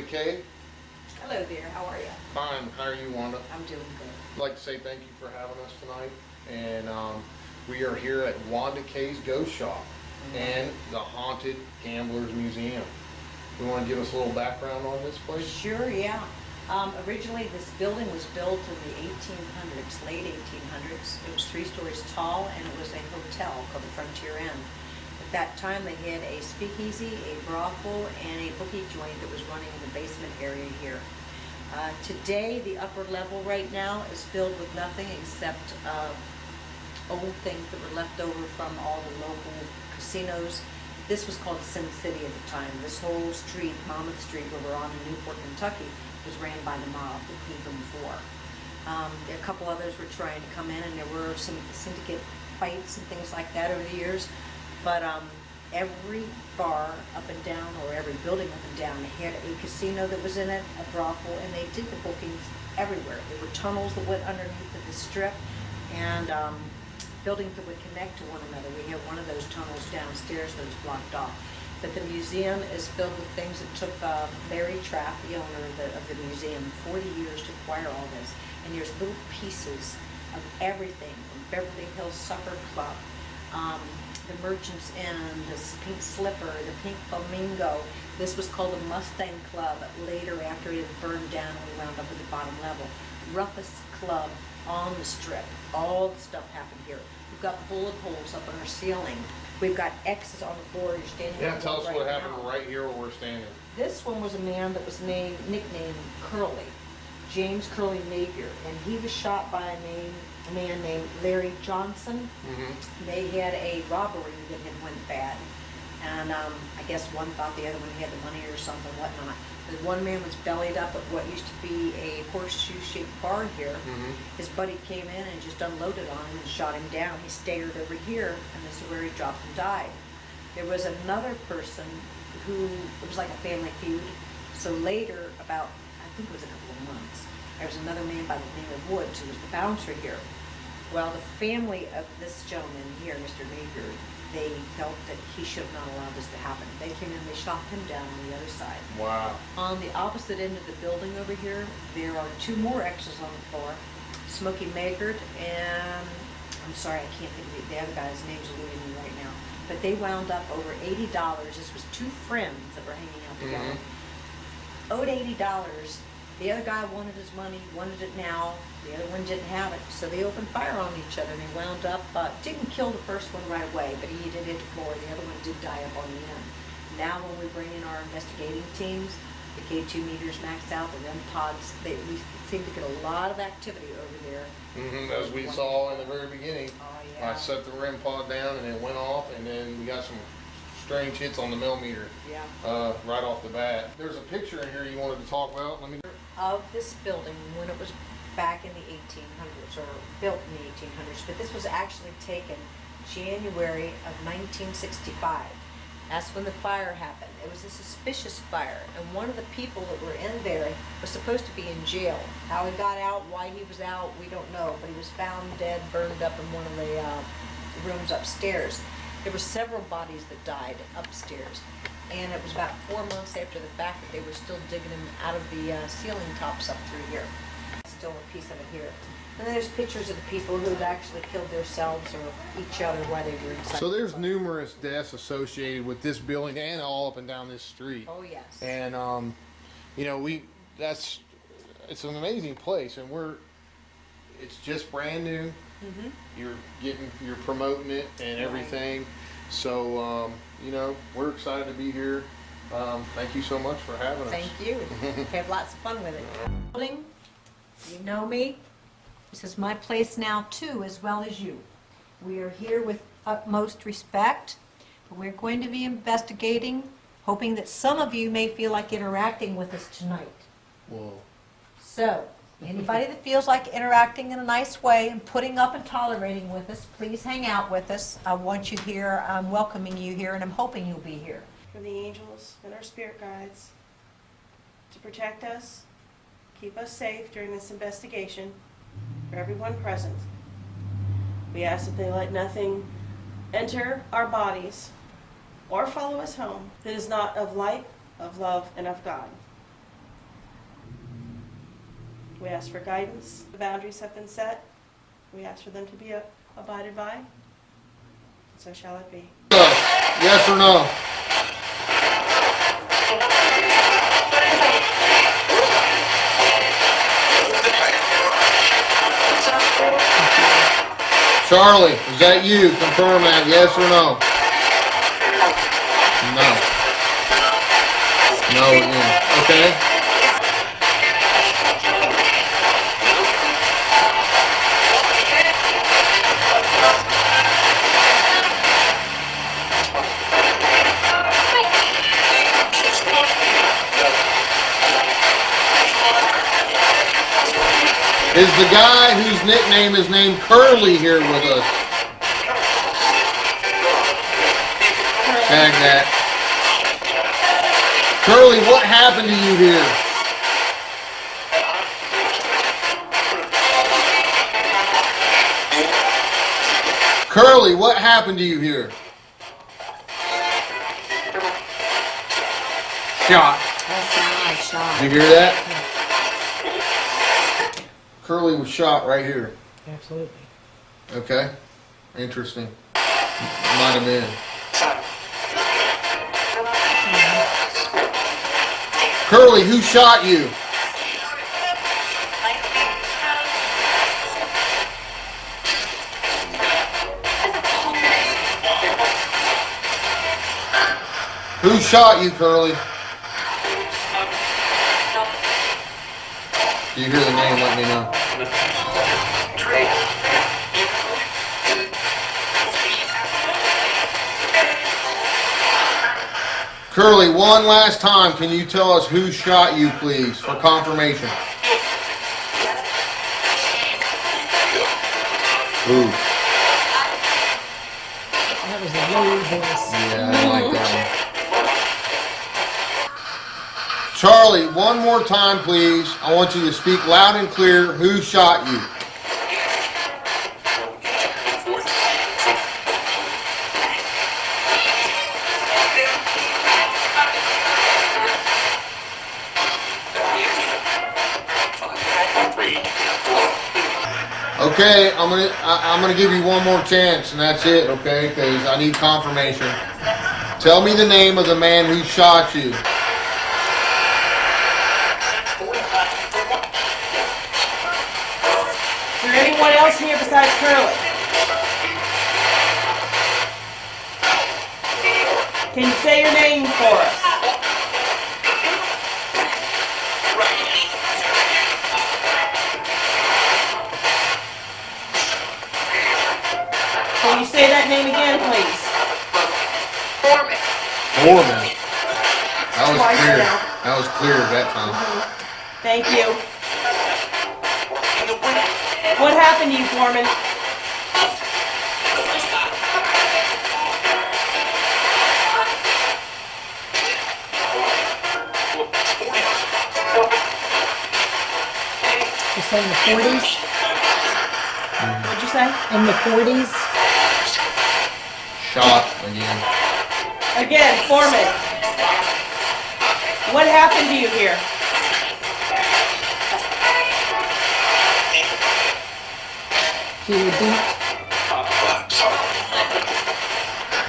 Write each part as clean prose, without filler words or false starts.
Kay. Hello there, how are you? Fine. How are you, Wanda? I'm doing good. I'd like to say thank you for having us tonight. And we are here at Wanda Kay's Ghost Shop and the Haunted Gamblers Museum. You want to give us a little background on this place? Sure, yeah. Originally, this building was built in the 1800s, late 1800s. It was 3 stories tall, and it was a hotel called the Frontier Inn. At that time, they had a speakeasy, a brothel, and a bookie joint that was running in the basement area here. Today, the upper level right now is filled with nothing except old things that were left over from all the local casinos. This was called Sin City at the time. This whole street, Monmouth Street, where we're on in Newport, Kentucky, was ran by the mob, the Cleveland Four. A couple others were trying to come in, and there were some syndicate fights and things like that over the years. But every bar up and down, or every building up and down, had a casino that was in it, a brothel, and they did the bookings everywhere. There were tunnels that went underneath of the strip, and buildings that would connect to one another. We have one of those tunnels downstairs that is blocked off. But the museum is filled with things that took Larry Trapp, the owner of the museum, 40 years to acquire all this. And there's little pieces of everything, from Beverly Hills Supper Club, the Merchant's Inn, the Pink Slipper, the Pink Flamingo. This was called the Mustang Club later after it had burned down and we wound up at the bottom level. Roughest Club on the strip. All the stuff happened here. We've got bullet holes up on our ceiling. We've got X's on the floor. You're standing Yeah, tell us right what now. happened right here where we're standing. This one was a man that was nicknamed Curly, James Curly Napier, and he was shot by a man named Larry Johnson. They had a robbery that had went bad, and I guess one thought the other one had the money or something, whatnot. The one man was bellied up at what used to be a horseshoe-shaped bar here. His buddy came in and just unloaded on him and shot him down. He staggered over here, and this is where he dropped and died. There was another person who, it was like a family feud. So later, about, I think it was a couple of months, there was another man by the name of Woods who was the bouncer here. Well, the family of this gentleman here, Mr. Napier, they felt that he should have not allowed this to happen. They came in, they shot him down on the other side. Wow. On the opposite end of the building over here, there are 2 more X's on the floor. Smokey Maggard and, I'm sorry, I can't think of the other guy's name's eluding me right now. But they wound up over $80. This was 2 friends that were hanging out together. Owed $80. The other guy wanted his money, wanted it now. The other one didn't have it. So they opened fire on each other, and they wound up, didn't kill the first one right away, but he did hit the floor. The other one did die up on the end. Now when we bring in our investigating teams, the K2 meters maxed out, the REM pods, we seem to get a lot of activity over there. As we saw in the very beginning. Oh, yeah. I set the REM pod down and it went off, and then we got some strange hits on the millimeter right off the bat. There's a picture in here you wanted to talk about. Let me. Of this building when it was back in the 1800s, or built in the 1800s, but this was actually taken January of 1965. That's when the fire happened. It was a suspicious fire, and one of the people that were in there was supposed to be in jail. How he got out, why he was out, we don't know, but he was found dead, burned up in one of the rooms upstairs. There were several bodies that died upstairs, and it was about 4 months after the fact that they were still digging him out of the ceiling tops up through here. Still a piece of it here. And then there's pictures of the people who had actually killed themselves or each other while they were inside. So there's numerous deaths associated with this building and all up and down this street. Oh yes. And you know, it's an amazing place, and it's just brand new. You're promoting it and everything. So you know, we're excited to be here. Thank you so much for having us. Thank you. Have lots of fun with it. Building, you know me. This is my place now too, as well as you. We are here with utmost respect. We're going to be investigating, hoping that some of you may feel like interacting with us tonight. Whoa. So, anybody that feels like interacting in a nice way and putting up and tolerating with us, please hang out with us. I want you here. I'm welcoming you here, and I'm hoping you'll be here. For the angels and our spirit guides to protect us, keep us safe during this investigation, for everyone present. We ask that they let nothing enter our bodies or follow us home that is not of light, of love, and of God. We ask for guidance. The boundaries have been set. We ask for them to be abided by. So shall it be. Yes or no? Charlie, is that you? Confirm that, yes or no? No. No again. Okay. Is the guy whose nickname is named Curly here with us? Tag that. Curly, what happened to you here? Curly, what happened to you here? Shot. That's a nice shot. Did you hear that? Curly was shot right here. Absolutely. Okay. Interesting. Might have been. Curly, who shot you? Who shot you, Curly? Do you hear the name? Let me know. Curly, one last time, can you tell us who shot you, please, for confirmation? Ooh. That was a low voice. Yeah, I don't like that one. Charlie, one more time, please. I want you to speak loud and clear. Who shot you? Okay, I'm gonna give you one more chance, and that's it. Okay, because I need confirmation. Tell me the name of the man who shot you. Is there anyone else here besides Curly? Can you say your name for us? Can you say that name again, please? Foreman. That was Twice clear. now. That was clear that time. Thank you. What happened to you, Foreman? You say in the 40s? What'd you say? In the 40s? Shot again. Again, Foreman. What happened to you here? You were beat?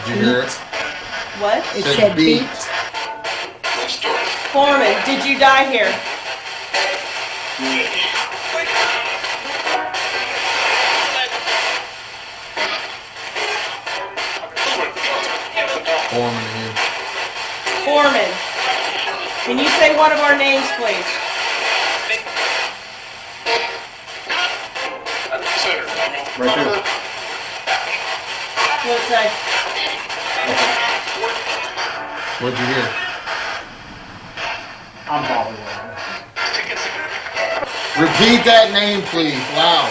Did you hear it? What? It Said said beat. beat. Foreman, did you die here? Foreman again. Foreman, can you say one of our names, please? Right there. What'd it say? What'd you hear? I'm probably wrong. Repeat that name, please, loud.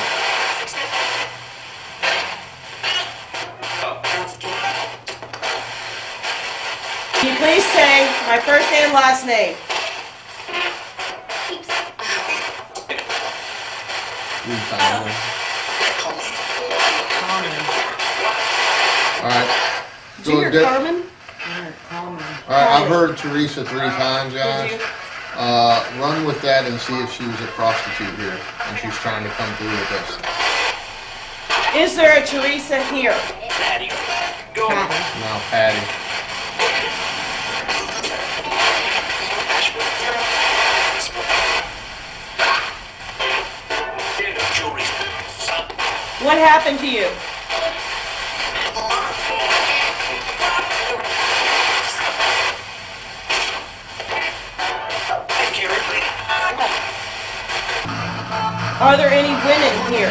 Can you please say my first and last name? Alright. Did you hear Carmen? Alright, I've heard Teresa 3 times, Did guys. you? Run with that and see if she was a prostitute here and she's trying to come through with us. Is there a Teresa here? Patty. No, Patty. What happened to you? Are there any women here?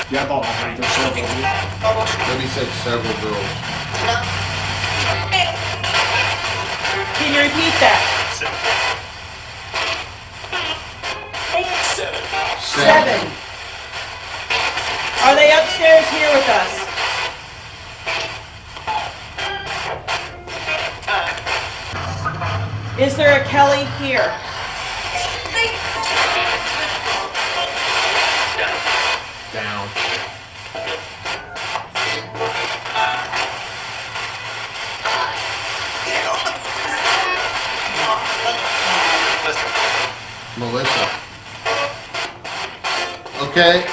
Yeah, I thought I heard there's several of you. Then he said several girls. Can you repeat that? Seven. Are they upstairs here with us? Is there a Kelly here? Down. Melissa. Okay.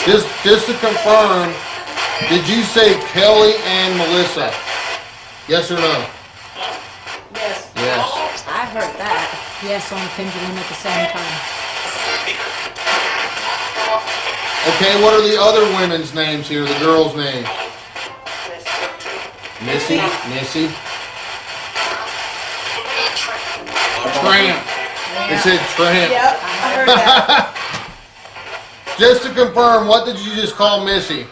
Just to confirm, did you say Kelly and Melissa? Yes or no? Yes. Yes. I heard that. Yes, on the pendulum at the same time. Okay, what are the other women's names here, the girls' names? Missy? Tramp. It said Tramp. Yep, I heard that. Just to confirm, what did you just call Missy?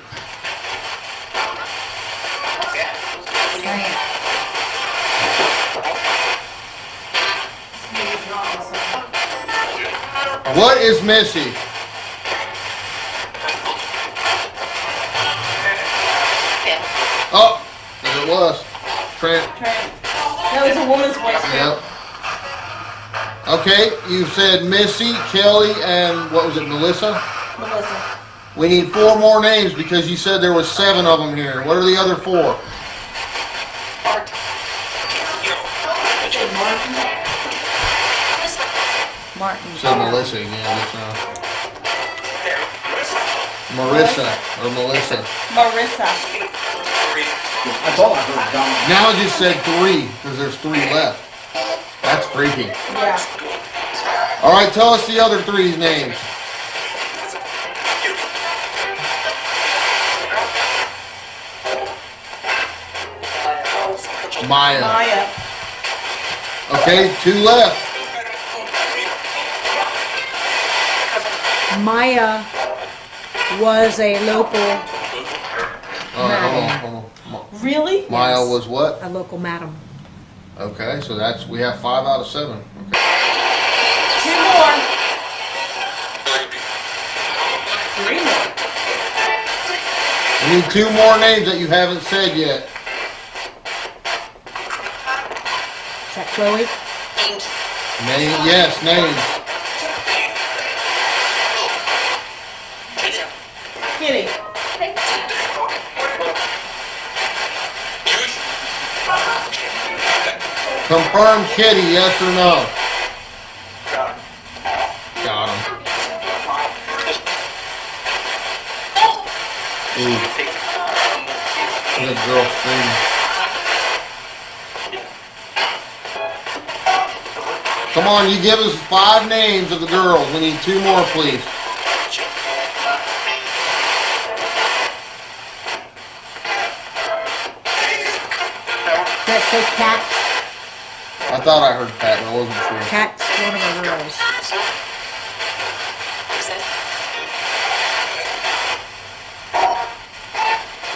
What is Missy? Oh, there it was. Tramp. That was a woman's voice. Yep. Okay, you said Missy, Kelly, and what was it, Melissa? Melissa. We need 4 more names because you said there was 7 of them here. What are the other 4? Martin. So Melissa again, that's Marissa or Melissa. Marissa. I thought I heard Donna. Now it just said 3 because there's 3 left. That's freaky. Yeah. All right, tell us the other 3's names. Maya. Maya. Okay, 2 left. Maya was a local, All right, hold on. Really? Maya was what? a local madam. Okay, so we have 5 out of 7. Okay. 2 more. 3 more. We need 2 more names that you haven't said yet. Is that Chloe? Yes, names. Kitty. Confirm Kitty, yes or no? Got him. Ooh. There's a girl screaming. Come on, you give us 5 names of the girls. We need 2 more, please. That say Cat? I thought I heard Pat, but I wasn't sure. Cat's one of our girls.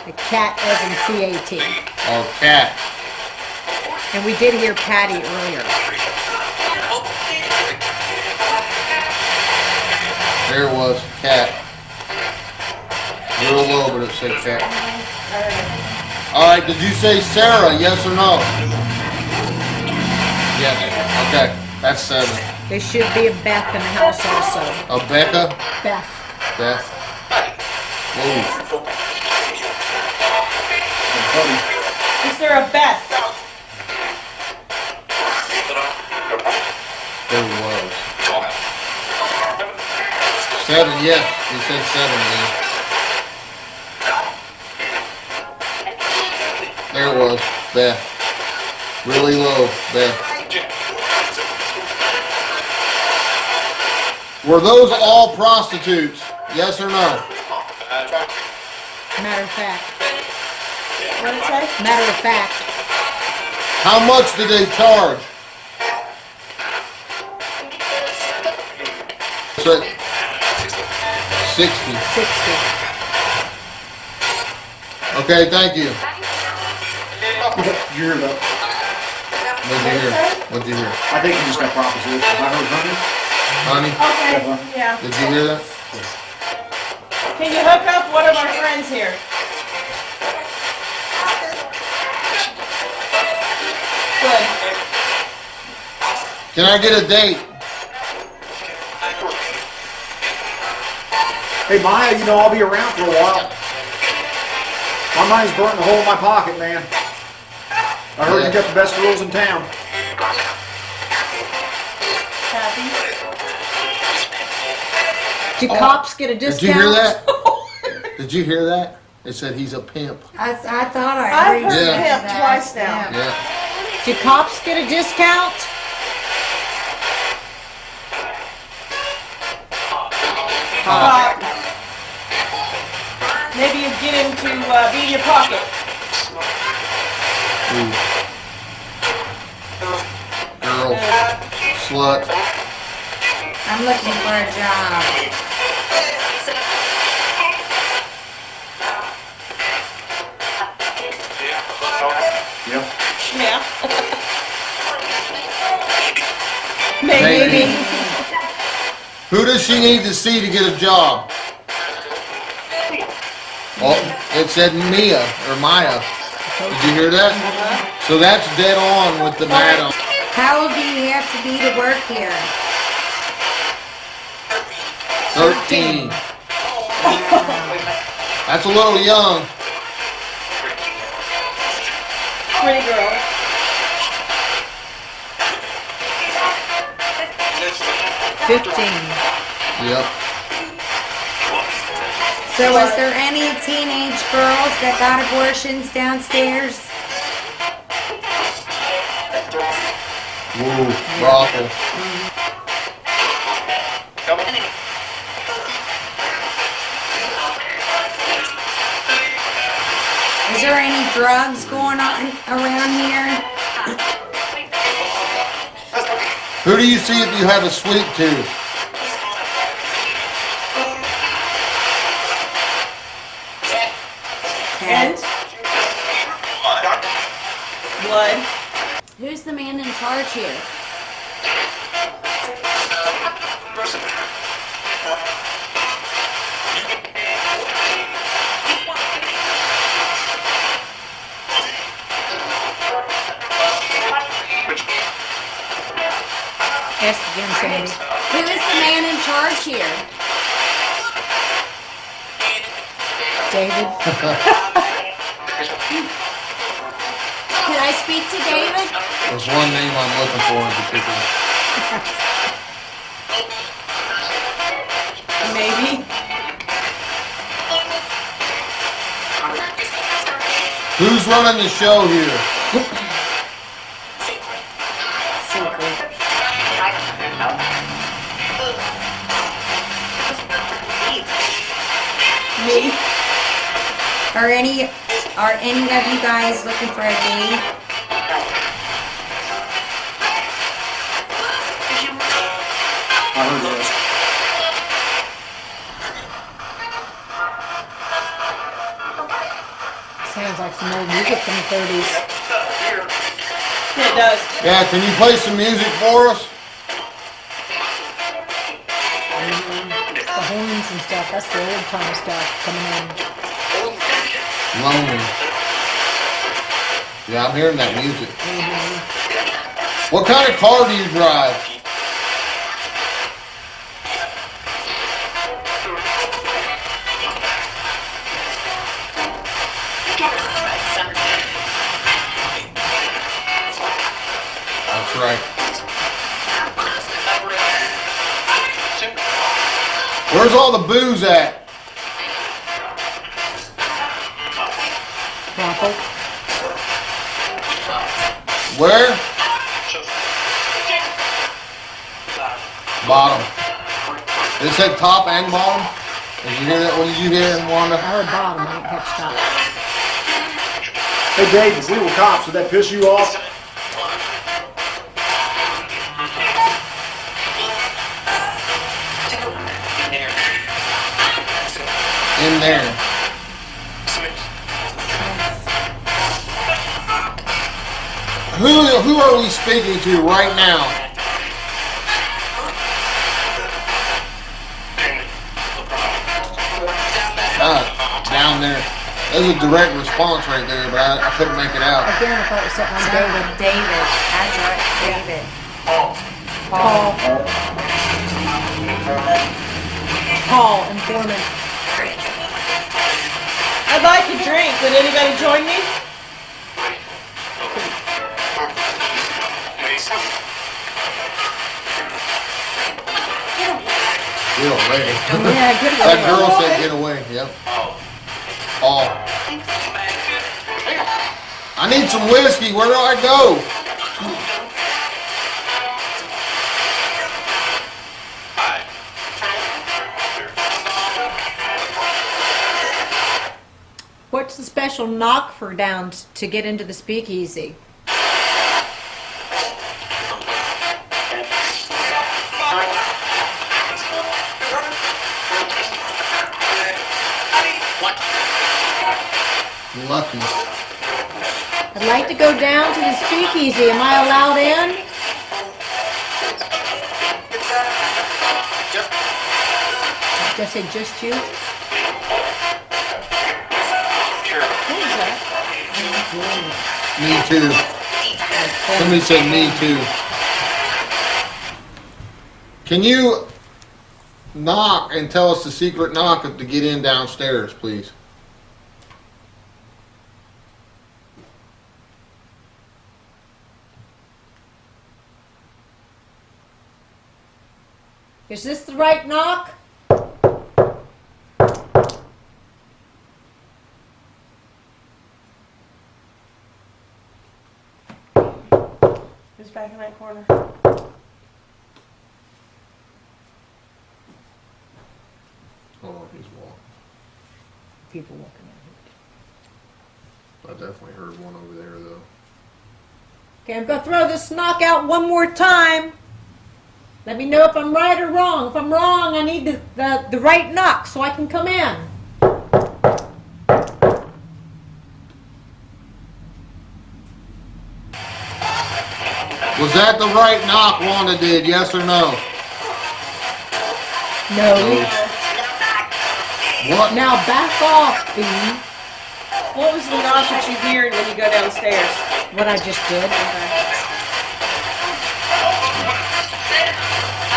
The cat as in C-A-T. Oh, Cat. And we did hear Patty earlier. There it was, Cat. Real low, but it said Cat. Alright, did you say Sarah, yes or no? Yes. Okay, that's 7. There should be a Beth in the house also. A Becca? Beth. Beth? Whoa. Is Is there a Beth? There was. 7, yes. He said 7, man. There it was. Beth. Really low, Beth. Were those all prostitutes? Yes or no? Matter of fact. What did it say? Matter of fact. How much did they charge? So, 60. 60. Okay, thank you. Did you hear that? What'd you hear? What'd you hear? I think you just got proposition. I heard honey. Honey, Okay, yeah. did you hear that? Can you hook up one of our friends here? Good. Can I get a date? Hey Maya, you know I'll be around for a while. My money's burning a hole in my pocket, man. I heard you got the best girls in town. Happy? Do cops get a discount? Did you hear that? Did you hear that? They said he's a pimp. I thought I I've heard heard Yeah. him twice now. Yeah. Do cops get a discount? Maybe you get him to be in your pocket. Ooh. Girl. Slut. I'm looking for a job. Yep. Yeah. Maybe. Who does she need to see to get a job? Oh, it said Mia or Maya. Did you hear that? So that's dead on with the madam. How old do you have to be to work here? 13. That's a little young. Pretty girl. Yep. So was there any teenage girls that got abortions downstairs? Woo, brothel. Is there any drugs going on around here? Who do you see if you have a sweet tooth? And? Blood. Who's the man in charge here? Ask again, Sandy. Who is the man in charge here? David? Could I speak to David? There's one name I'm looking for in particular. Maybe. Who's running the show here? Secret. Me. Are any of you guys looking for a date? I heard this. Sounds like some old music from the 30s. Yeah, it does. Yeah, can you play some music for us? The horns and stuff, that's the old time stuff coming in. Lonely. Yeah, I'm hearing that music. What kind of car do you drive? Where's all the booze at? Brothel. Where? Bottom. Did it say top and bottom? Did you hear that? What did you hear, Wanda? I heard bottom, I didn't catch top. Hey Dave, if we were cops, would that piss you off? In there. Who are we speaking to right now? Down there. There's a direct response right there, but I couldn't make it out. Again, I thought it was sitting on David. David. That's right, David. Paul, informant. I'd like a drink. Would anybody join me? Get away. Yeah, get away. That girl said get away. Yep. Oh. I need some whiskey. Where do I go? What's the special knock for down to get into the speakeasy? Lucky. I'd like to go down to the speakeasy. Am I allowed in? Just say just you? What was that? Me too. Somebody said me too. Can you knock and tell us the secret knock to get in downstairs, please? Is this the right knock? Who's back in that corner? Oh, he's walking. People walking out. I definitely heard one over there though. Okay, I'm gonna throw this knock out one more time. Let me know if I'm right or wrong. If I'm wrong, I need the right knock so I can come in. Was that the right knock Wanda did, yes or no? No. What? Now back off, Bean. What was the knock that you heard when you go downstairs? What I just did.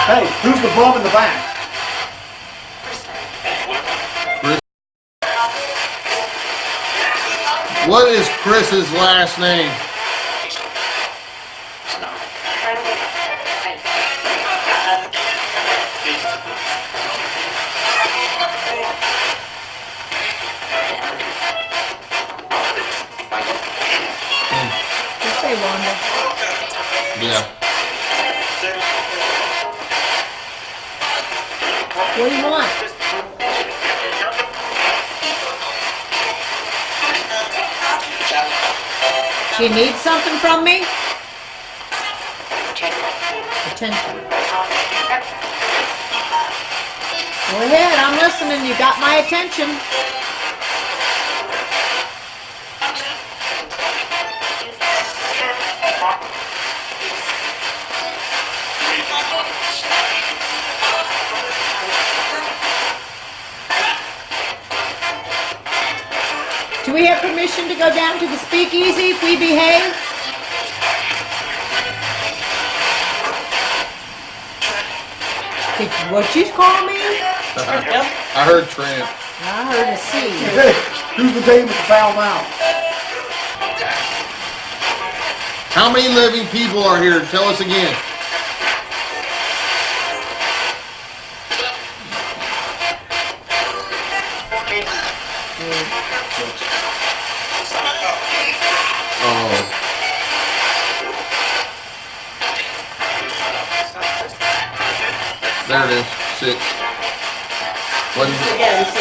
Hey, who's the bum in the back? What is Chris's last name? Just say Wanda. Yeah. What do you want? Do you need something from me? Attention. Go ahead, I'm listening. You got my attention. Do we have permission to go down to the speakeasy if we behave? What'd you call me? I heard Trent. I heard a C. Hey, who's the dame with the foul mouth? How many living people are here? Tell us again. Oh. There it is. 6. What is it? Again, 6.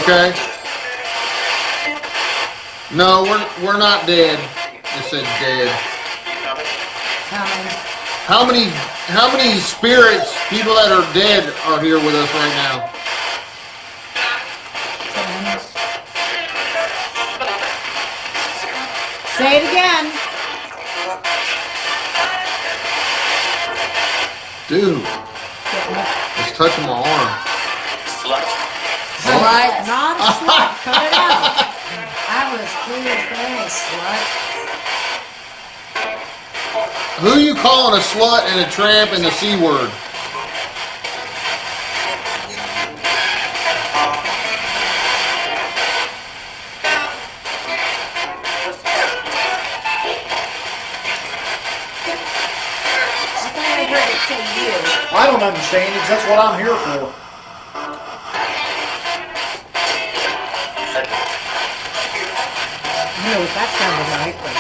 Okay. No, we're not dead. It said dead. Coming. How many spirits, people that are dead, are here with us right now? 10. Say it again. Dude, it's touching my arm. Slut. Not a slut. Cut it out. I was clear as day, slut. Who you calling a slut and a tramp and the C word? I heard it say you. I don't understand it, 'cause that's what I'm here for. I know what that sounded like, but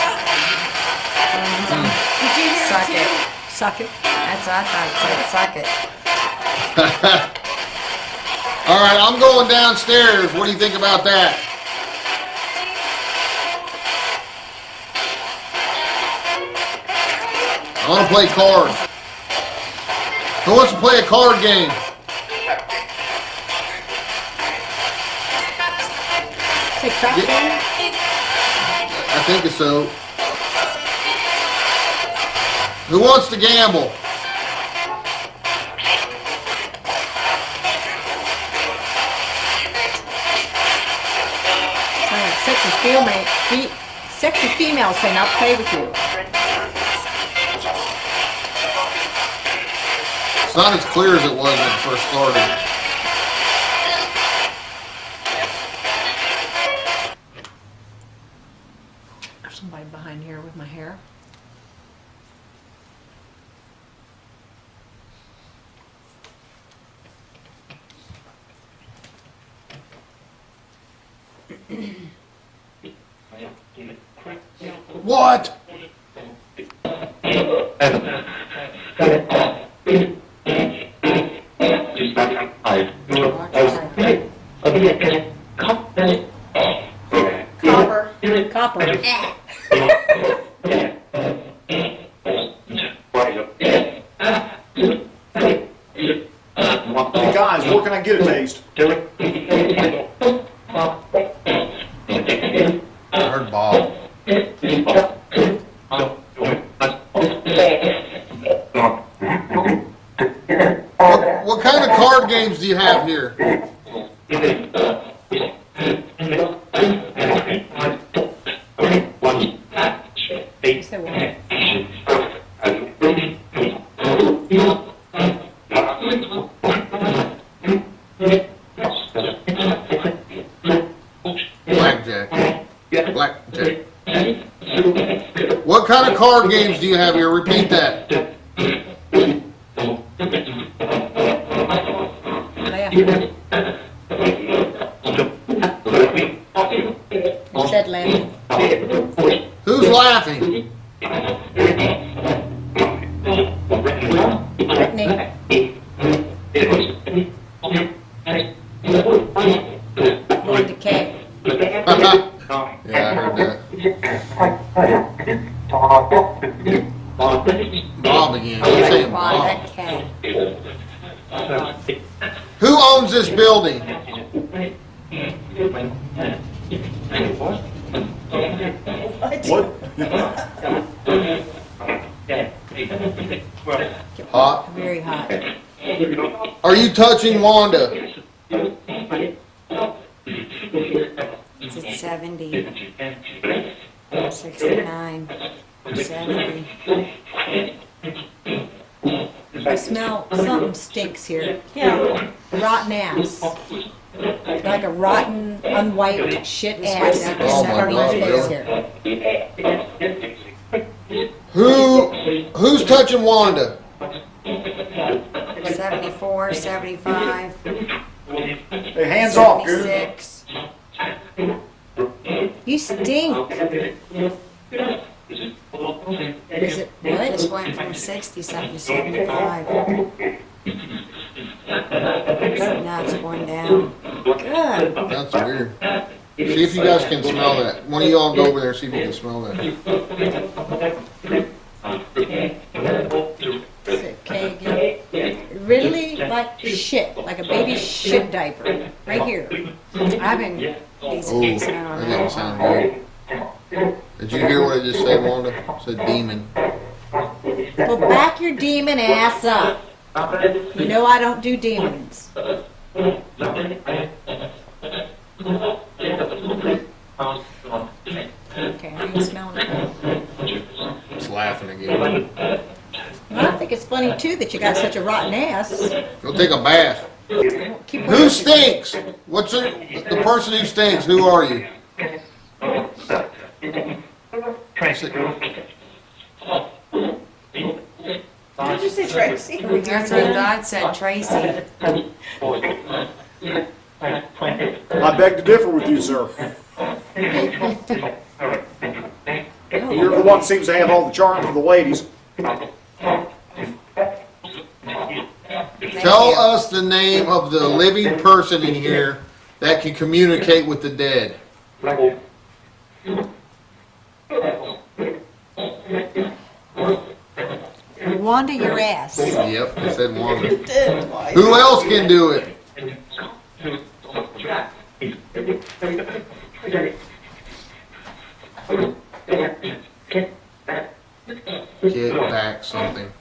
Did you hear Suck it it. too? suck it. That's what I thought it said, suck it. All right, I'm going downstairs. What do you think about that? I want to play cards. Who wants to play a card game? Say crap Yeah. game. I think it's so. Who wants to gamble? Sexy female saying, I'll play with you. It's not as clear as it was when it first started. There's somebody behind here with my hair. What? Copper. Copper. Hey guys, where can I get a taste? I heard Bob. What kind of card games do you have here? Yes, they will. Blackjack. Blackjack. What kind of card games do you have here? Repeat that. Laugh. You said laughing. Who's laughing? Brittany. Going to K. Yeah, I heard that. Bob again. You're saying Bob. Okay. Who owns this building? What? Hot. Very hot. Are you touching Wanda? It's at 70. 69. 70. I smell something stinks here. Yeah. Rotten ass. Like a rotten, unwiped shit ass. way down Oh my God, face really? here. Who's touching Wanda? 74, 75, Hey, hands off, dude. 76. You stink. Is it It just what? went from 60 something to 75. Now it's going down. Good. That's weird. See if you guys can smell that. One of y'all go over there and see if you can smell that. Is it okay again? Really like shit, like a baby shit diaper, right here. I've been these Oh, days, I that don't didn't know. sound good. Did you hear what it just said, Wanda? It said demon. Well, back your demon ass up. You know I don't do demons. Okay, are you smelling it? It's laughing again. Well, I think it's funny too that you got such a rotten ass. Go take a bath. Keep Who stinks? What's the person who stinks? Who are you? Did you say Tracy? That's what God said, Tracy. I beg to differ with you, sir. You're the one that seems to have all the charm for the ladies. Tell us the name of the living person in here that can communicate with the dead. Wanda your ass. Yep, it said Wanda. Did twice. Who else can do it? Get back something.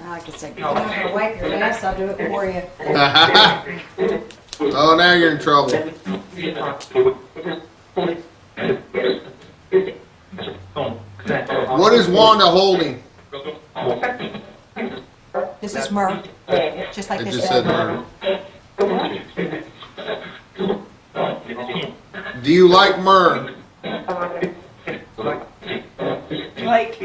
Like I said, I'm not gonna wipe your ass, I'll do it for you. Oh, now you're in trouble. What is Wanda holding? This is myrrh, just like It this just said said. myrrh. Do you like myrrh? Like,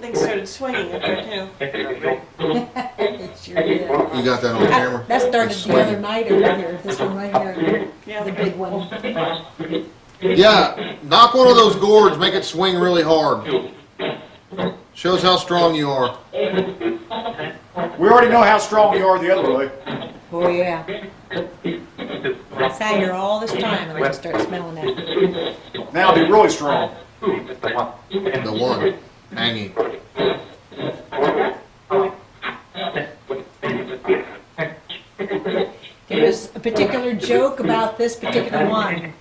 things started swinging up there too. It sure did. You got that on camera? That started It's the other swinging. night over here, this one right here, the Yeah. big one. Yeah, knock one of those gourds, make it swing really hard. Shows how strong you are. We already know how strong you are the other way. Oh, yeah. I sat here all this time and I just start smelling that. Now be really strong. The one hanging. There was a particular joke about this particular one.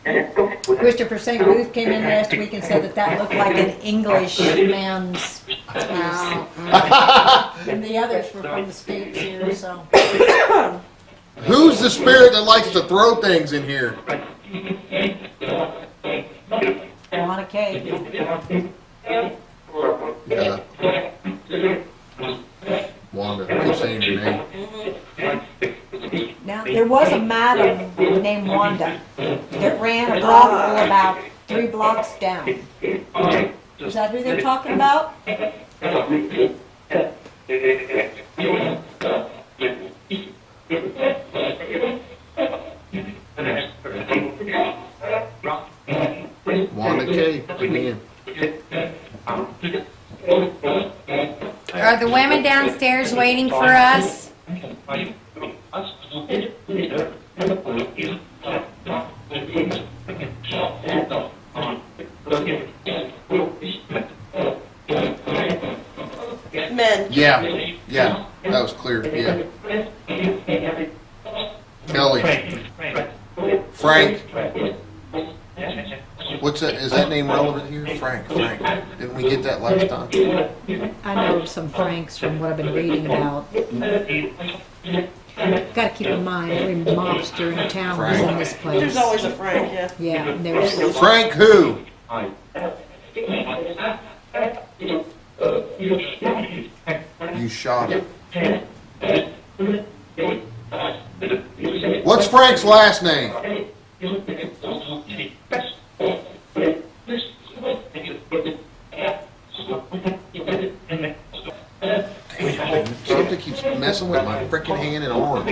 Christopher St. Booth came in last week and said that that looked like an English man's piece. And the others were from the States here, so. Who's the spirit that likes to throw things in here? On a cake. Yeah. Wanda, keep saying your name. Now, there was a madam named Wanda that ran a brothel about 3 blocks down. Is that who they're talking about? Wanda K. Again. are the women downstairs waiting for us? Men. Yeah, that was clear, yeah. Kelly. Frank. What's that, is that name relevant here? Frank. Didn't we get that last time? I know some Franks from what I've been reading about. Gotta keep in mind, every mobster in town was in this place. There's always a Frank, yeah. Yeah, and there's, Frank who? You shot him. What's Frank's last name? messing with my freaking hand and arm.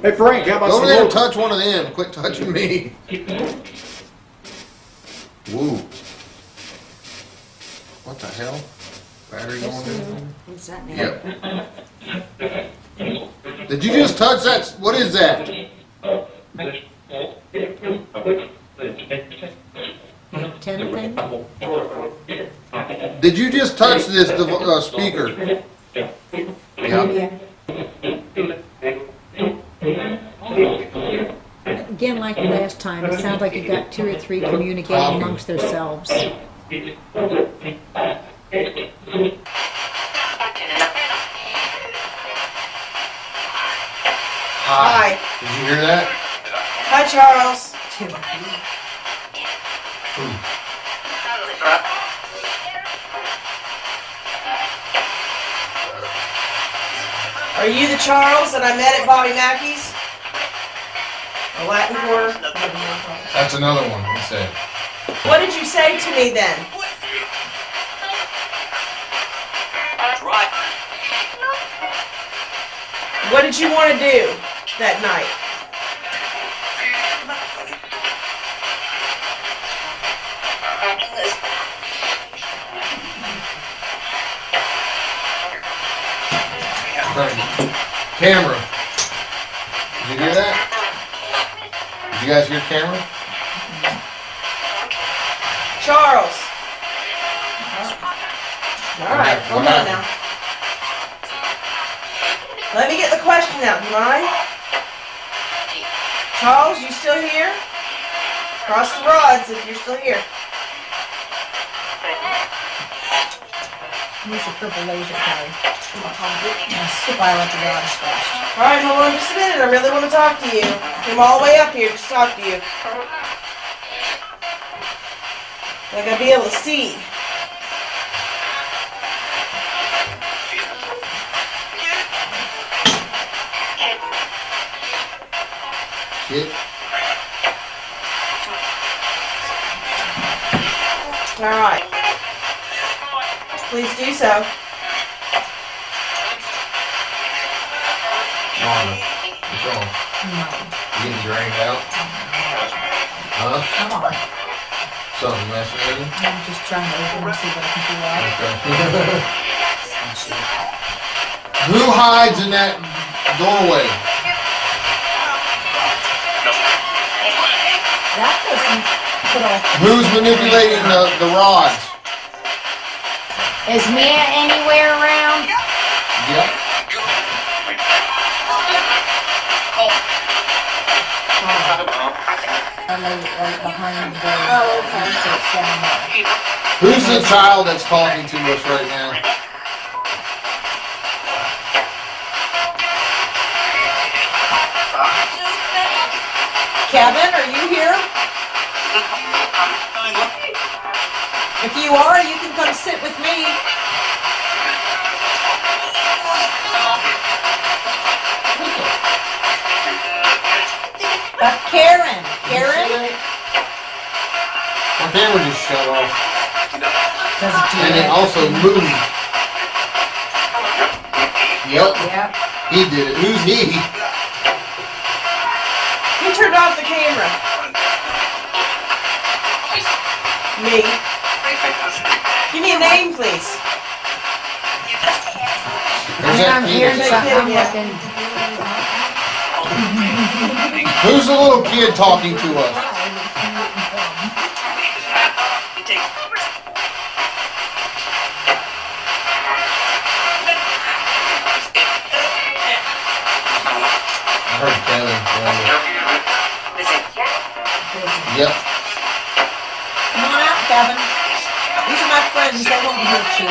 Hey Frank, how about Go some over there and local? touch one of them. Quit touching me. Woo. What the hell? Battery going in? What's that now? Yep. Did you just touch that? What is that? Antenna thing? Did you just touch this speaker? Yeah. Again, like last time, it sounds like you got 2 or 3 communicating amongst themselves. Hi. Did you hear that? Hi, Charles. Are you the Charles that I met at Bobby Mackey's? The Latin Quarter? That's another one, he said. What did you say to me then? What did you want to do that night? Camera. Did you hear that? Did you guys hear camera? Charles. All right, What hold on happened? now. Let me get the question out, do you mind? Charles, you still here? Cross the rods if you're still here. Use your purple laser card. Yes, I let the rods first. All right, hold on just a minute. I really want to talk to you. I'm all the way up here just to talk to you. I gotta be able to see. Kid? All right. Please do so. Mama, what's wrong? You getting drained out? Huh? Come on. Something messing with you? I'm just trying to open and see what I can do out. Okay. Who hides in that doorway? That doesn't put off. Who's manipulating the rods? Is Mia anywhere around? Yep. I lay right behind the Oh, okay. so it's down there. Who's the child that's talking to us right now? Kevin, are you here? If you are, you can come sit with me. Karen, My camera just shut off. Doesn't do And it that. also moved. Yep, Yep. he did it. Who's he? Who turned off the camera? Me. Give me a name, please. There's I'm that hearing kid. something. I'm Yeah. looking. Who's the little kid talking to us? I heard Kevin. Yep. come on out, Kevin. These are my friends, they won't hurt you.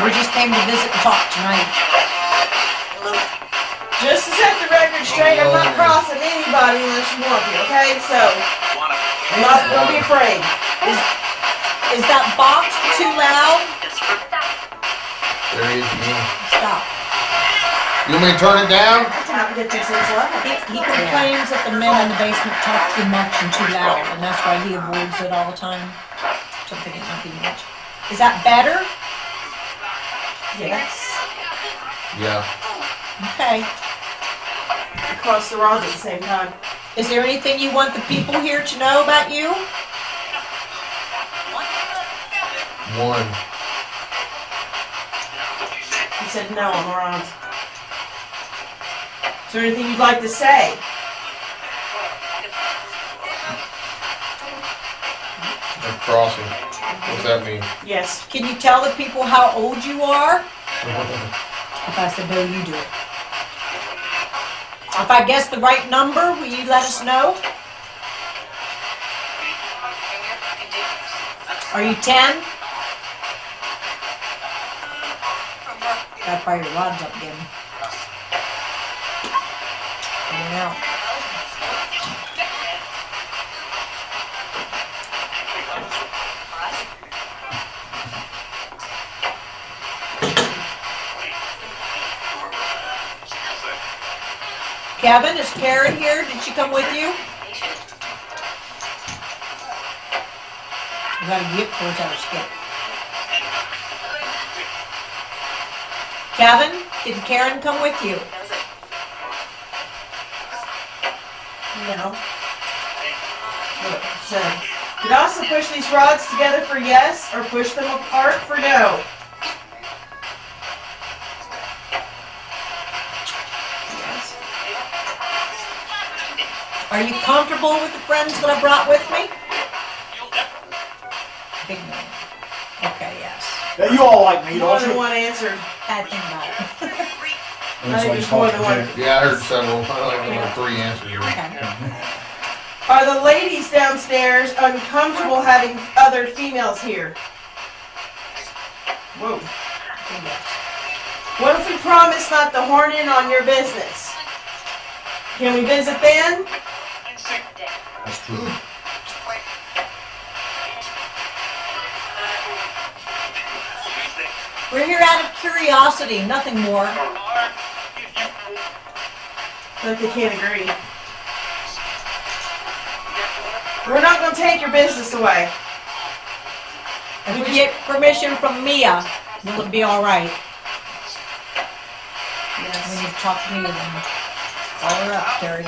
We just came to visit and talk tonight. Just to set the record straight, I'm not crossing anybody unless you want me, okay? So, don't be afraid. Is that box too loud? There he is. Stop. You want me to turn it down? haven't did this since 11. He complains that the men in the basement talk too much and too loud, and that's why he avoids it all the time. So I'm thinking it might be much. Is that better? Yes. Yeah. Okay. Across the rods at the same time. Is there anything you want the people here to know about you? One. He said no on the rods. Is there anything you'd like to say? I'm crossing. What's that mean? Yes. Can you tell the people how old you are? If I said no, you do it. If I guess the right number, will you let us know? Are you 10? Gotta fire your rods up again. Coming out. Kevin, is Karen here? Did she come with you? You gotta get towards our skip. Kevin, did Karen come with you? No. So, you'd also push these rods together for yes, or push them apart for no. Yes. Are you comfortable with the friends that I brought with me? Big no. Okay, yes. Yeah, you all like me, More don't than you? one answer. I think about it. I think there's more than one. Yeah, I heard several. I like 3 answers. Okay. Are the ladies downstairs uncomfortable having other females here? Whoa. What if we promise not to horn in on your business? Can we visit then? That's true. We're here out of curiosity, nothing more. But they can't agree. We're not going to take your business away. If we get permission from Mia, will it be all right? We Yes. need to talk to Mia then. Call her up, Terry.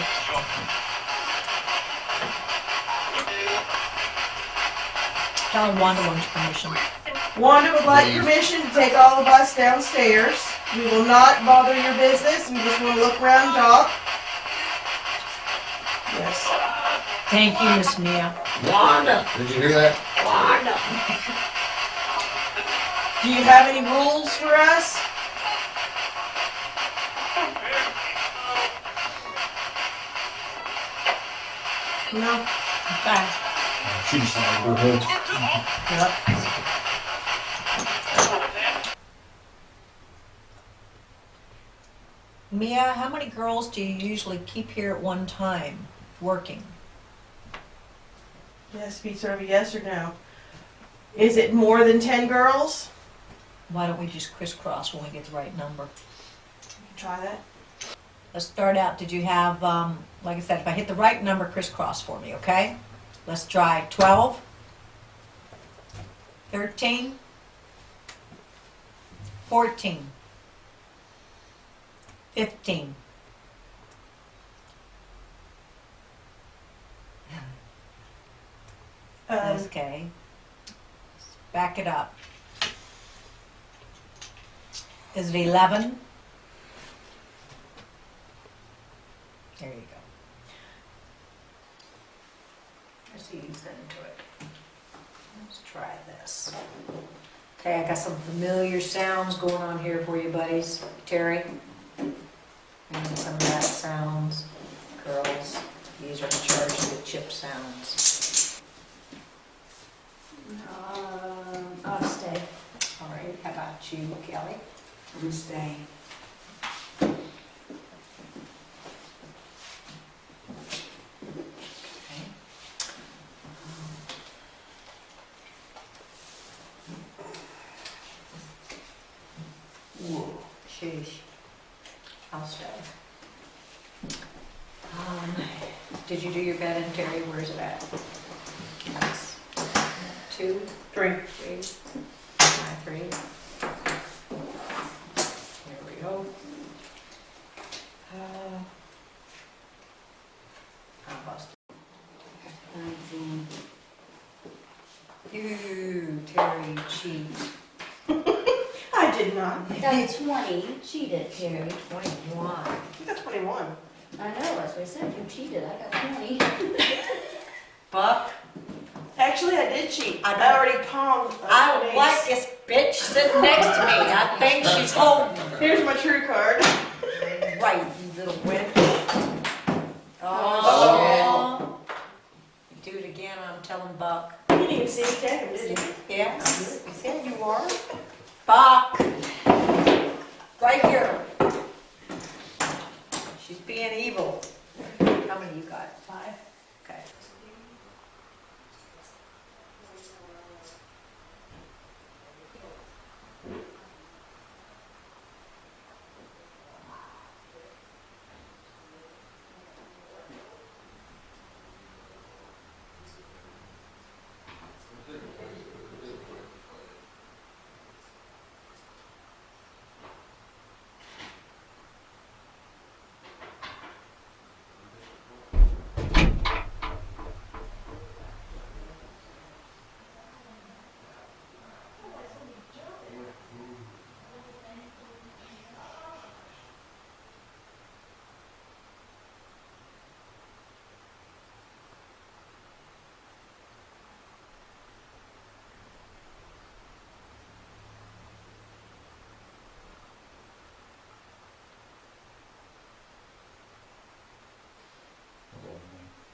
Tell her Wanda wants permission. Wanda would like Leave. permission to take all of us downstairs. We will not bother your business. We just want to look around and talk. Yes. Thank you, Miss Mia. Did you hear that? Do you have any rules for us? No. Okay. She just wanted her head. Yep. Mia, how many girls do you usually keep here at one time, working? It has to be sort of a yes or no. Is it more than 10 girls? Why don't we just crisscross when we get the right number? Try that. Let's start out. Did you have, like I said, if I hit the right number, crisscross for me, okay? Let's try 12, 13, 14, 15. Okay. Back it up. Is it 11? There you go. Let's ease into it. Let's try this. Okay, I got some familiar sounds going on here for you, buddies. Terry. And some of that sounds. Girls. These are in charge of the chip sounds. I'll stay. All right, how about you, Kelly? I'm staying. Okay. Whoa, sheesh. I'll stay. Did you do your bet in, Terry? Where's it at? That's 2, 3. 3, 3. Here we go. I busted. 19. You, Terry, cheat. I did not. You got 20. You cheated, Terry. 21. You got 21. I know, that's what I said. You cheated. I got 20. Buck. Actually, I did cheat. I I know. already palmed. I an don't ace. like this bitch sitting next to me. I think she's holding her. Here's my true card. Right, you little witch. Oh. Do it again, I'm telling Buck. You didn't even see me take him, did you? Yes, you said you were. Buck. Right here. She's being evil. How many you got? 5? Okay.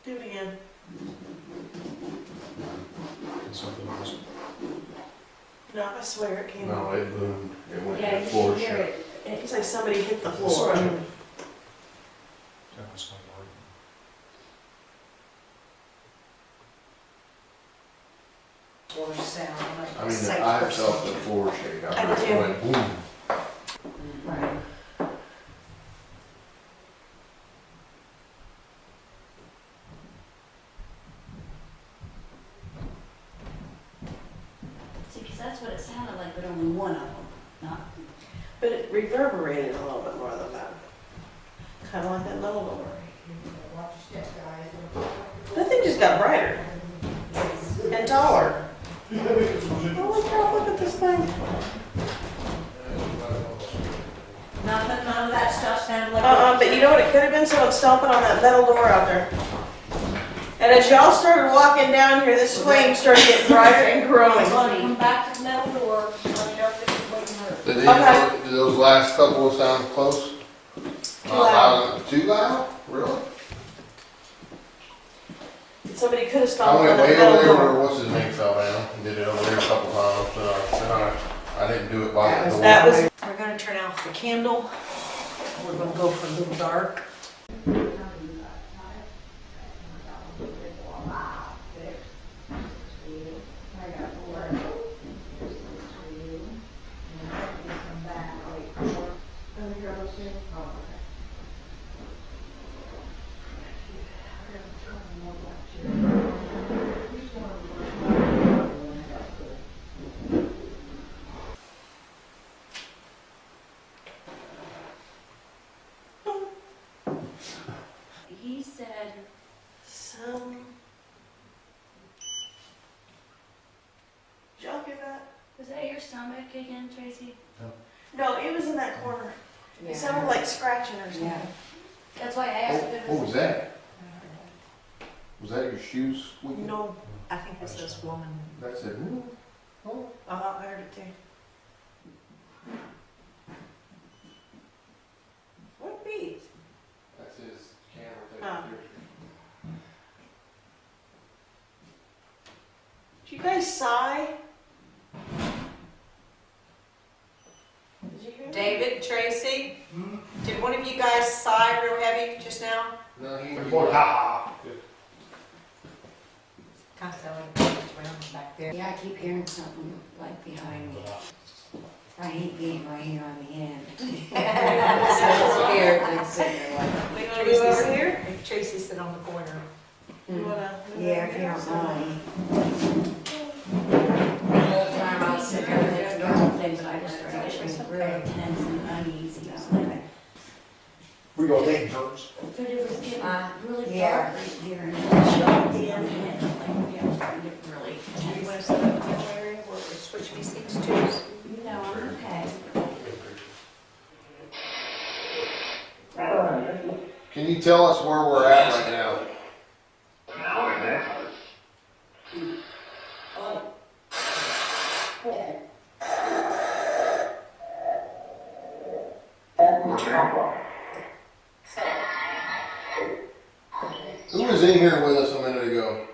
Do it again. Something else. No, I swear it came. No, it boomed. It went Yeah, to you floor should hear shut. it. It's like somebody hit the floor. That was not working. Or sound. I mean, I felt the floor shake. I heard did it too. went boom. Right. See, because that's what it sounded like, but only one of them, not. But it reverberated a little bit more than that. Kind of like that little door. That thing just got brighter. And taller. Holy cow, look at this thing. Nothing, none of that stuff sounded like. But you know what it could have been? Someone stomping on that metal door out there. And as y'all started walking down here, this flame started getting brighter and growing. Come back to the metal door, let me know if it's waiting her. Did, Okay. did those last couple sound close? Too loud. Too loud? Really? Somebody could have I stomped on went that way metal over there door. where what's his name fell down and did it over there a couple times. I didn't do it by the door. That was, We're gonna turn out the candle. We're gonna go for a little dark. He said, some. Did y'all hear that? was that your stomach again, Tracy? No, it was in that corner. It sounded like scratching or something. Yeah. That's why I asked if it was. What was that? Was that your shoes squeaking? No, I think it's this woman. That said, oh. I heard it too. What beat? That's his camera taking Oh. pictures. Did you guys sigh? Did you hear that? David, Tracy, did one of you guys sigh real heavy just now? No, he. Kind of around back there. Yeah, I keep hearing something like behind me. I hate being right here on the end. So chairs and sit there like. We gonna move over here? Tracy sit on the corner. You wanna move Yeah, over if you here? don't mind. The whole time I was sitting there, it's a normal thing, but I just started getting really tense and uneasy. I was like, We gonna take turns. but it was getting really Yeah. dark right here. And Yeah. really Do you tense. want to sit up in the area where we switch me seats too? No, I'm okay. Can you tell us where we're at right now? Who was in here with us a minute ago?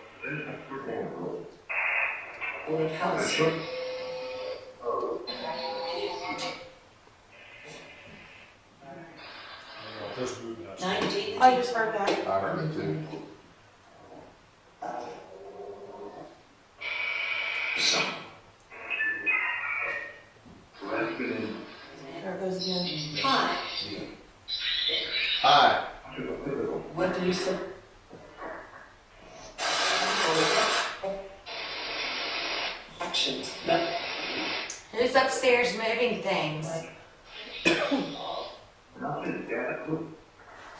I just heard that. I heard it too. There it goes again. Hi, Hi. what do you say? Who's upstairs moving things?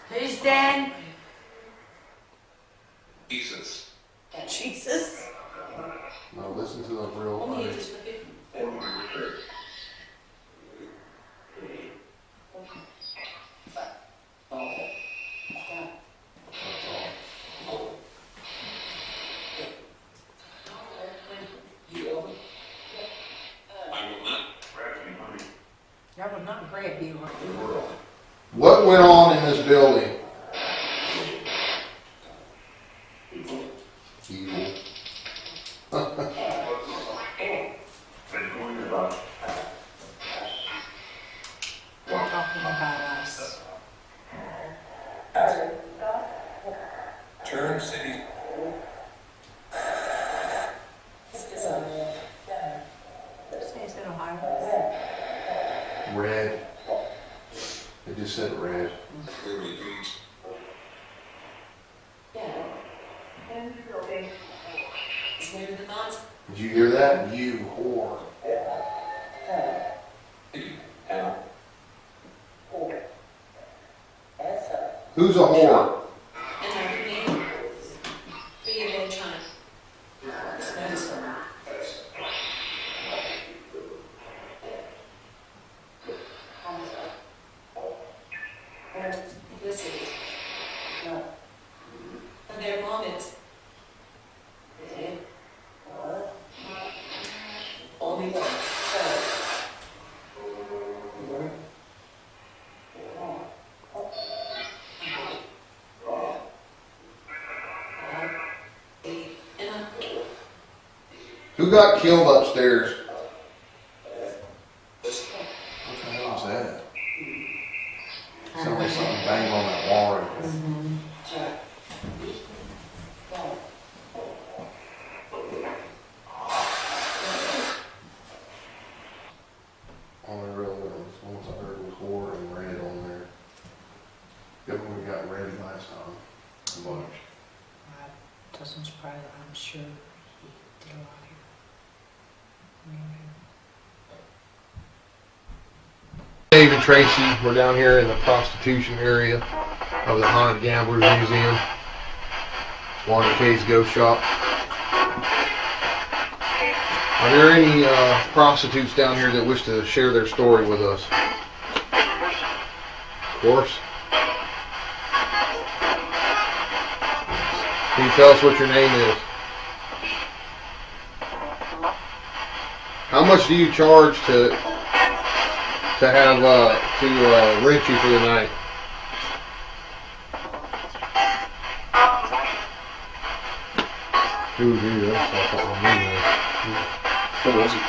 Who's dead? Jesus. Jesus. No, listen to the real audio. That would not grab you. What went on in this building? Evil. Talking about us. Turn city. Say it's in Ohio. Red. It just said red. Clearly beach. Did you hear that? You whore. Who's a whore? Their mom is. Only one. Who got killed upstairs? What the hell was that? Sounded like something banged on that wall right there. Only real ones I heard was whore and red on there. The other one got red last time. A bunch. Doesn't surprise me. I'm sure he did a lot here. Dave and Tracy, we're down here in the prostitution area of the Haunted Gamblers Museum. Wanda K's Ghost Shop. Are there any prostitutes down here that wish to share their story with us? Of course. Can you tell us what your name is? How much do you charge to have rent you for the night? Ooh, that's not what was it?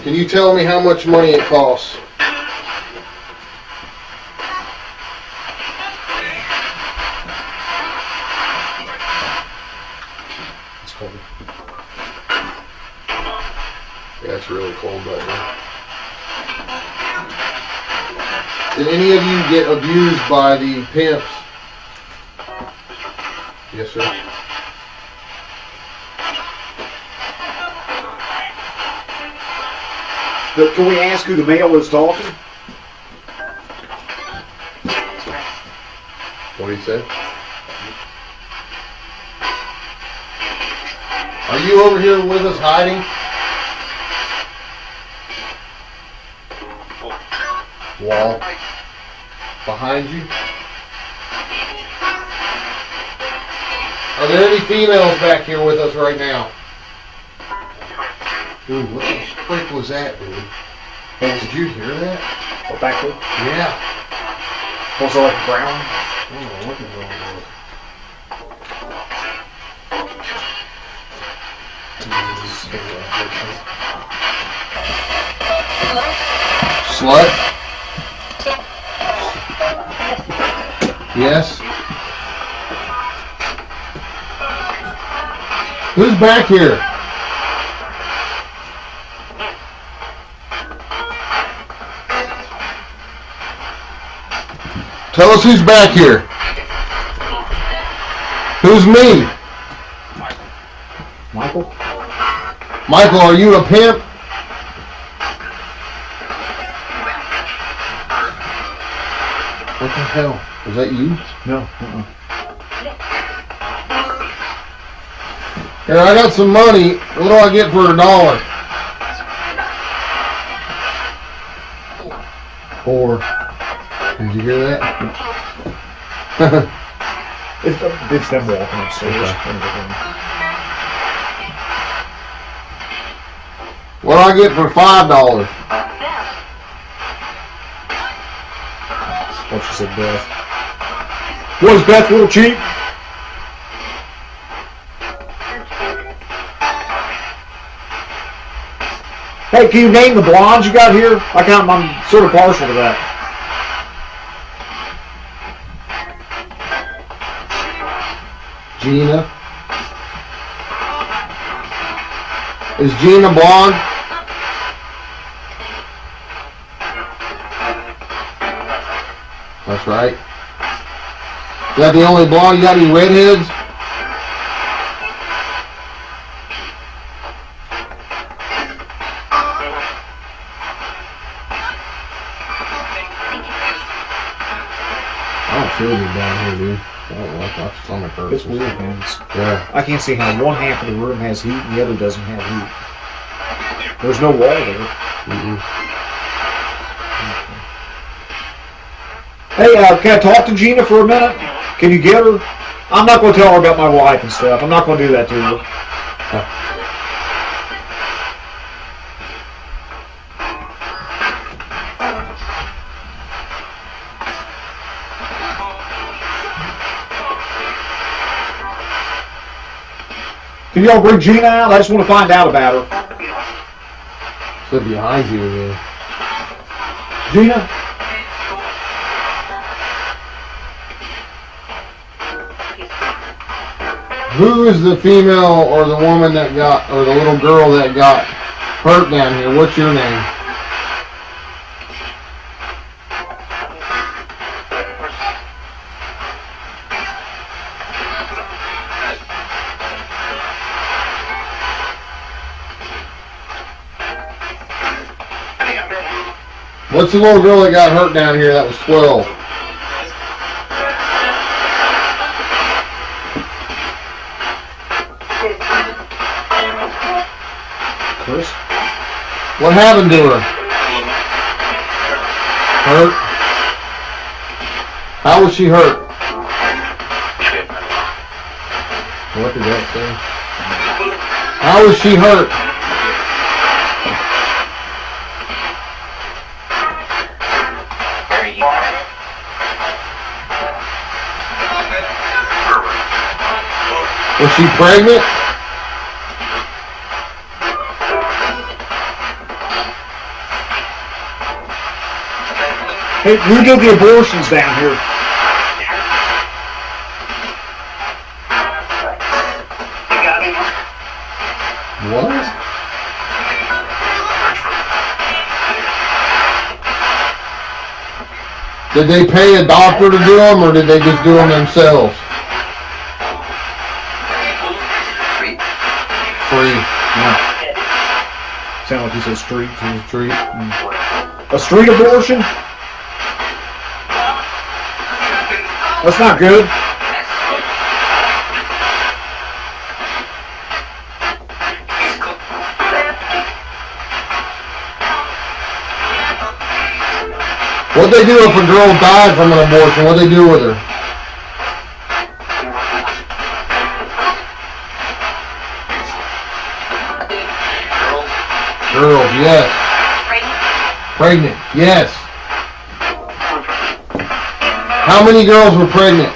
Can you tell me how much money it costs? It's cold. Yeah, it's really cold right now. Did any of you get abused by the pimps? Yes, sir. Can we ask who the male was talking? What did he say? Are you over here with us hiding? Wall. Behind you? Are there any females back here with us right now? Dude, what the freak was that, dude? Did you hear that? What, back there? Yeah. Was it like a ground? I don't know what the hell it was. Slut? Yes? Who's back here? Tell us who's back here. Who's me? Michael? Michael, are you a pimp? What the hell? Was that you? No. Here, I got some money. What do I get for $1? 4. Did you hear that? It's them walking upstairs. What do I get for $5? What she said, Beth. What is Beth, little cheap? Hey, can you name the blondes you got here? I'm sort of partial to that. Gina. Is Gina blonde? That's right. Is that the only blonde? You got any redheads? I don't feel good down here, dude. I don't like my stomach hurts. It's weird, man. Yeah. I can't see how one half of the room has heat and the other doesn't have heat. There's no wall there. Mm-mm. Hey, can I talk to Gina for a minute? Can you get her? I'm not going to tell her about my wife and stuff. I'm not going to do that to her. Can y'all bring Gina out? I just want to find out about her. So behind you again. Gina? Who is the female or the woman that got, or the little girl that got hurt down here? What's your name? What's the little girl that got hurt down here that was 12? Chris? What happened to her? Hurt? How was she hurt? What did that say? How was she hurt? Was she pregnant? Hey, who did the abortions down here? What? Did they pay a doctor to do them, or did they just do them themselves? Free. Yeah. Sound like you said street. Street. A street abortion? That's not good. What'd they do if a girl died from an abortion? What'd they do with her? Girls, yes. Pregnant, yes. How many girls were pregnant?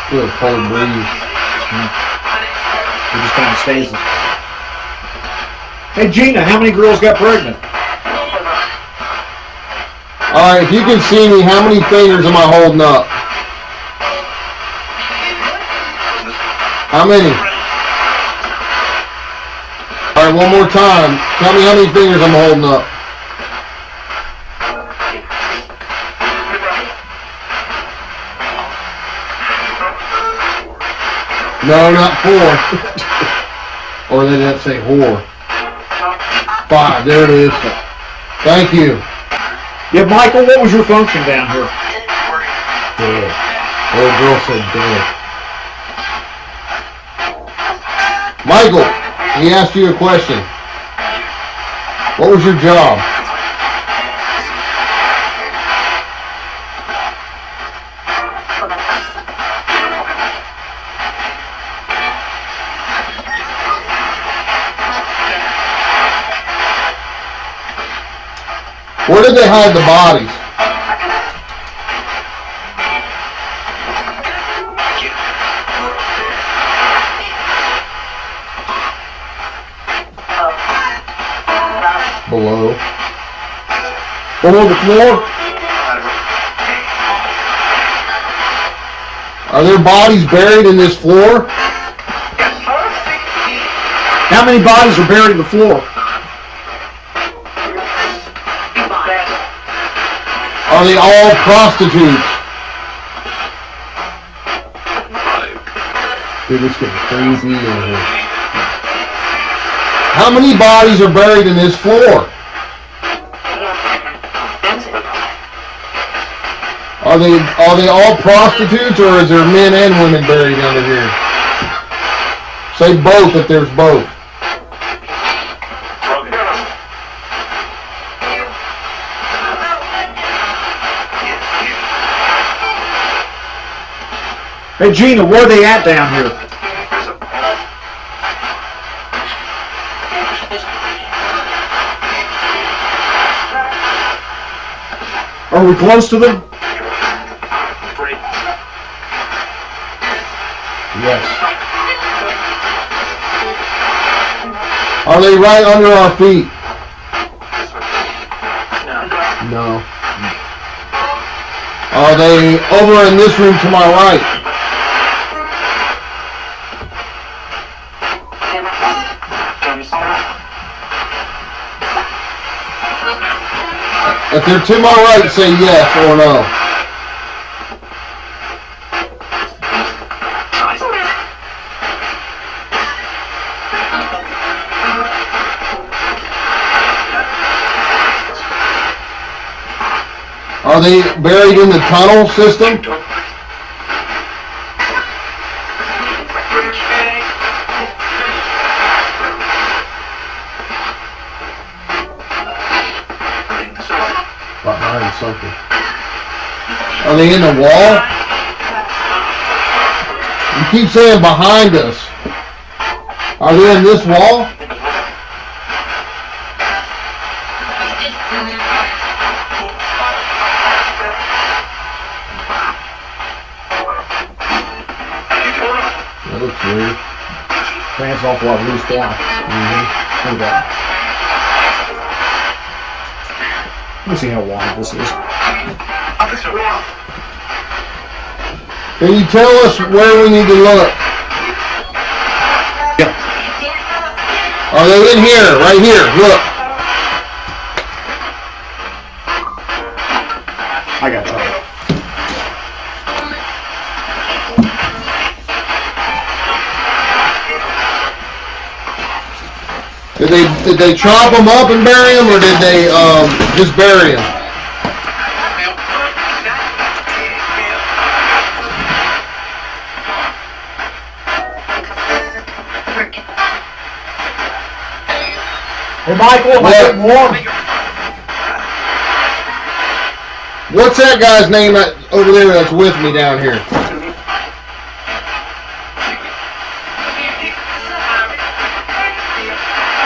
Feel a cold breeze. It just kind of stays. Hey Gina, how many girls got pregnant? Alright, if you can see me, how many fingers am I holding up? How many? Alright, one more time. Tell me how many fingers I'm holding up. No, not 4. Or they didn't say whore. 5, there it is. Thank you. Yeah, Michael, what was your function down here? Dead. Old girl said dead. Michael, he asked you a question. What was your job? Where did they hide the bodies? Below. Below the floor? Are there bodies buried in this floor? How many bodies are buried in the floor? Are they all prostitutes? Dude, it's getting crazy in here. How many bodies are buried in this floor? Are they all prostitutes, or is there men and women buried under here? Say both if there's both. Hey Gina, where are they at down here? Are we close to them? Yes. Are they right under our feet? No. Are they over in this room to my right? If they're to my right, say yes or no. Are they buried in the tunnel system? Behind something. Are they in the wall? You keep saying behind us. Are they in this wall? That looks weird. Pants off a lot of loose cloth. Look at that. Let me see how wide this is. Can you tell us where we need to look? Are they in here? Right here. Look. I got you. Did they chop them up and bury them, or did they just bury them? Hey, Michael, am I getting warm? What's that guy's name over there that's with me down here?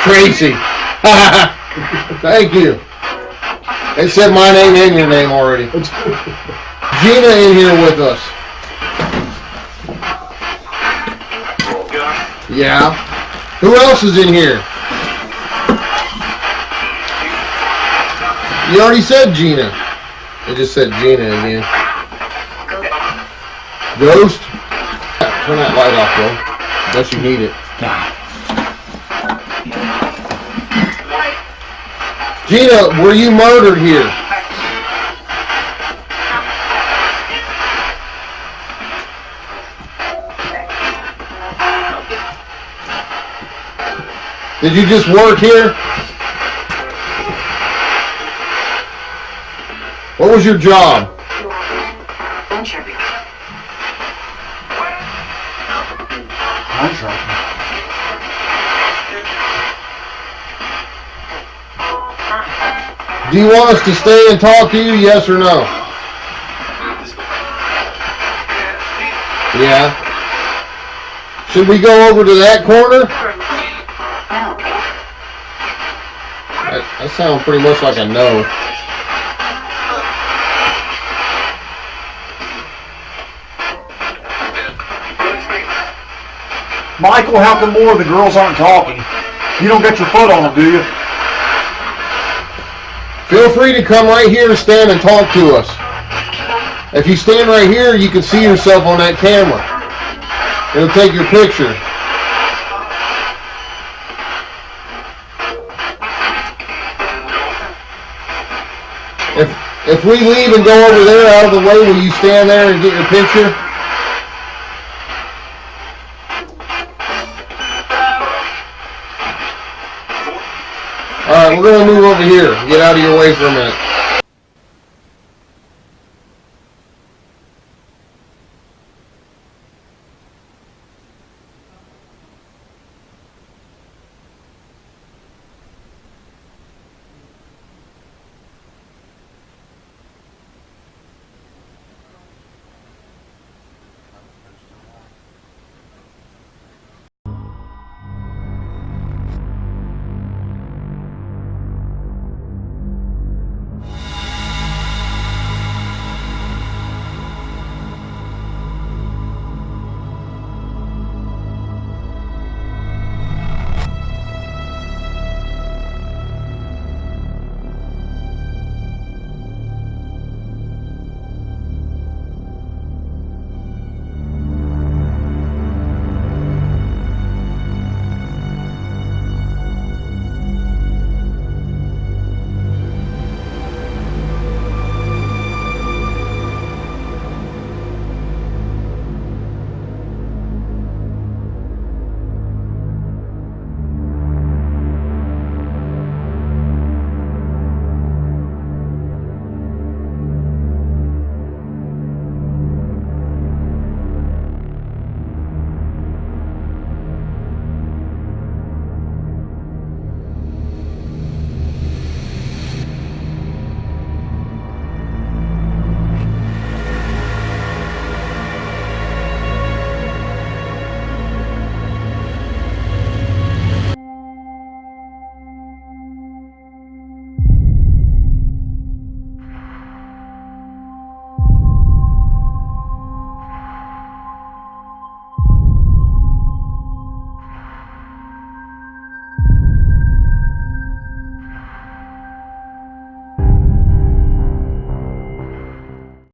Tracy. Thank you. They said my name and your name already. Gina in here with us. Yeah. Who else is in here? You already said Gina. I just said Gina again. Ghost? Turn that light off, bro. Unless you need it. Gina, were you murdered here? Did you just work here? What was your job? Do you want us to stay and talk to you, yes or no? Yeah. Should we go over to that corner? That sounds pretty much like a no. Michael, how come more of the girls aren't talking? You don't get your foot on them, do you? Feel free to come right here and stand and talk to us. If you stand right here, you can see yourself on that camera. It'll take your picture. If we leave and go over there out of the way, will you stand there and get your picture? Alright, we're going to move over here. Get out of your way for a minute.